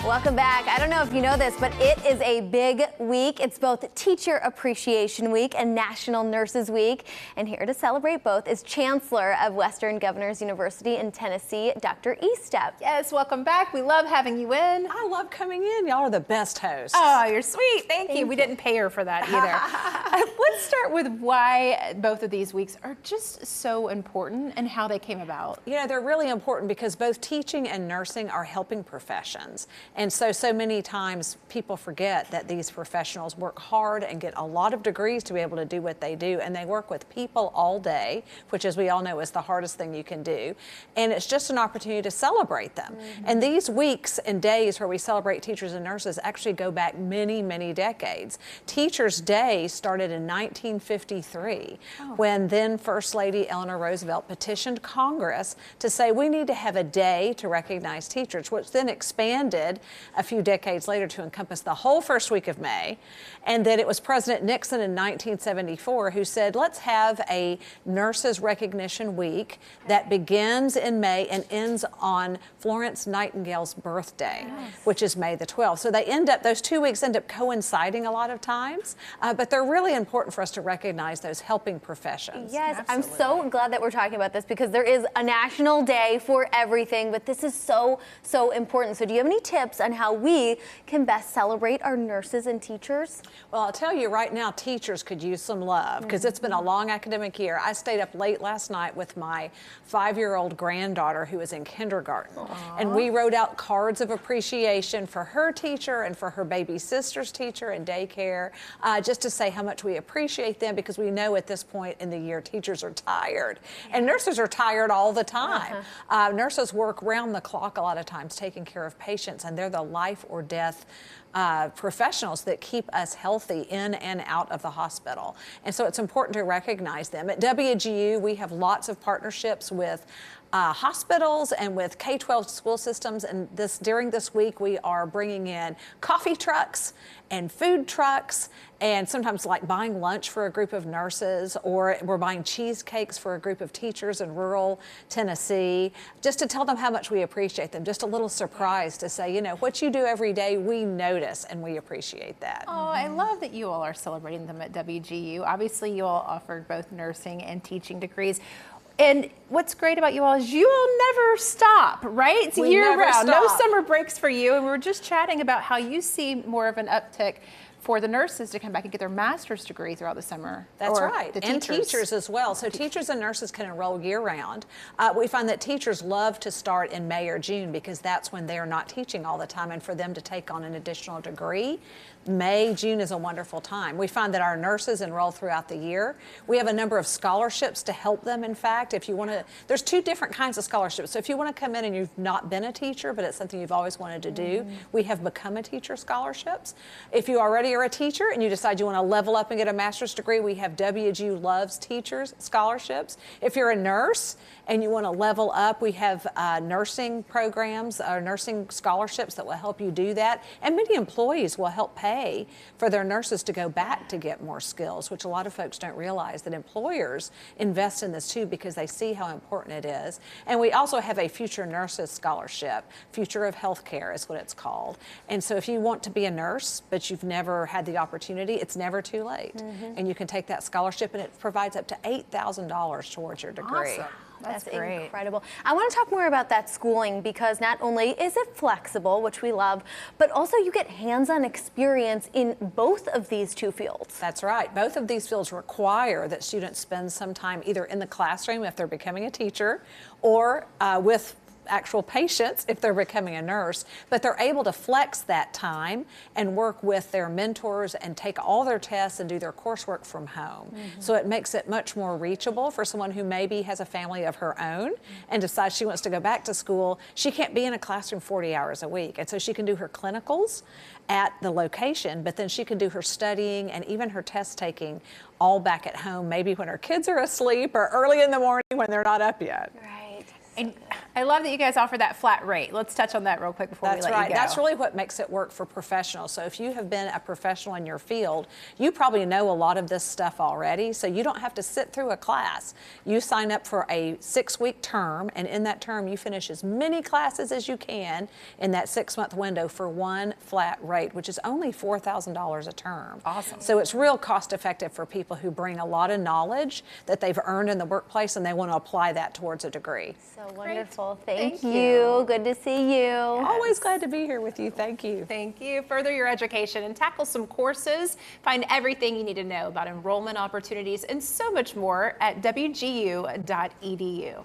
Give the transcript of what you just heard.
Welcome back. I don't know if you know this, but it is a big week. It's both Teacher Appreciation Week and National Nurses Week. And here to celebrate both is Chancellor of Western Governors University in Tennessee, Dr. Estep. Yes, welcome back. We love having you in. I love coming in. Y'all are the best hosts. Oh, you're sweet. Thank you. We didn't pay her for that either. Let's start with why both of these weeks are just so important and how they came about. You know, they're really important because both teaching and nursing are helping professions. And so many times people forget that these professionals work hard and get a lot of degrees to be able to do what they do. And they work with people all day, which, as we all know, is the hardest thing you can do. And it's just an opportunity to celebrate them. And these weeks and days where we celebrate teachers and nurses actually go back many, many decades. Teachers' Day started in 1953 when then First Lady Eleanor Roosevelt petitioned Congress to say we need to have a day to recognize teachers, which then expanded a few decades later to encompass the whole first week of May. And then it was President Nixon in 1974 who said, let's have a Nurses Recognition Week that begins in May and ends on Florence Nightingale's birthday, which is May the 12th. So those 2 weeks end up coinciding a lot of times, but they're really important for us to recognize those helping professions. Yes, absolutely. I'm so glad that we're talking about this because there is a national day for everything, but this is so important. So do you have any tips on how we can best celebrate our nurses and teachers? Well, I'll tell you right now, teachers could use some love because it's been a long academic year. I stayed up late last night with my 5-year-old granddaughter who is in kindergarten. And we wrote out cards of appreciation for her teacher and for her baby sister's teacher in daycare, just to say how much we appreciate them because we know at this point in the year teachers are tired. And nurses are tired all the time. Nurses work round the clock a lot of times taking care of patients, and they're the life or death professionals that keep us healthy in and out of the hospital. And so it's important to recognize them. At WGU, we have lots of partnerships with hospitals and with K-12 school systems, and during this week we are bringing in coffee trucks and food trucks, and sometimes like buying lunch for a group of nurses, or we're buying cheesecakes for a group of teachers in rural Tennessee, just to tell them how much we appreciate them. Just a little surprise to say, you know, what you do every day, we notice and we appreciate that. Oh, I love that you all are celebrating them at WGU. Obviously, you all offered both nursing and teaching degrees. And what's great about you all is you all never stop, right? It's year-round, no summer breaks for you. And we were just chatting about how you see more of an uptick for the nurses to come back and get their master's degree throughout the summer. That's right, and teachers as well. So teachers and nurses can enroll year-round. We find that teachers love to start in May or June because that's when they're not teaching all the time, and for them to take on an additional degree, May, June is a wonderful time. We find that our nurses enroll throughout the year. We have a number of scholarships to help them, in fact. If you want to, there's 2 different kinds of scholarships. So if you want to come in and you've not been a teacher, but it's something you've always wanted to do, we have Become a Teacher scholarships. If you already are a teacher and you decide you want to level up and get a master's degree, we have WGU Loves Teachers scholarships. If you're a nurse and you want to level up, we have nursing programs or nursing scholarships that will help you do that. And many employees will help pay for their nurses to go back to get more skills, which a lot of folks don't realize that employers invest in this too because they see how important it is. And we also have a Future Nurses Scholarship. Future of Healthcare is what it's called. And so if you want to be a nurse, but you've never had the opportunity, it's never too late. And you can take that scholarship, and it provides up to $8,000 towards your degree. Awesome. That's great. Incredible. I want to talk more about that schooling because not only is it flexible, which we love, but also you get hands-on experience in both of these 2 fields. That's right. Both of these fields require that students spend some time either in the classroom if they're becoming a teacher, or with actual patients if they're becoming a nurse, but they're able to flex that time and work with their mentors and take all their tests and do their coursework from home. So it makes it much more reachable for someone who maybe has a family of her own and decides she wants to go back to school. She can't be in a classroom 40 hours a week, and so she can do her clinicals at the location, but then she can do her studying and even her test taking all back at home, maybe when her kids are asleep or early in the morning when they're not up yet. Right. And I love that you guys offer that flat rate. Let's touch on that real quick before we let you go. That's really what makes it work for professionals. So if you have been a professional in your field, you probably know a lot of this stuff already, so you don't have to sit through a class. You sign up for a 6-week term, and in that term you finish as many classes as you can in that 6-month window for one flat rate, which is only $4,000 a term. Awesome. So it's real cost effective for people who bring a lot of knowledge that they've earned in the workplace and they want to apply that towards a degree. So wonderful. Thank you. Good to see you. Always glad to be here with you. Thank you. Thank you. Further your education and tackle some courses. Find everything you need to know about enrollment opportunities and so much more at wgu.edu.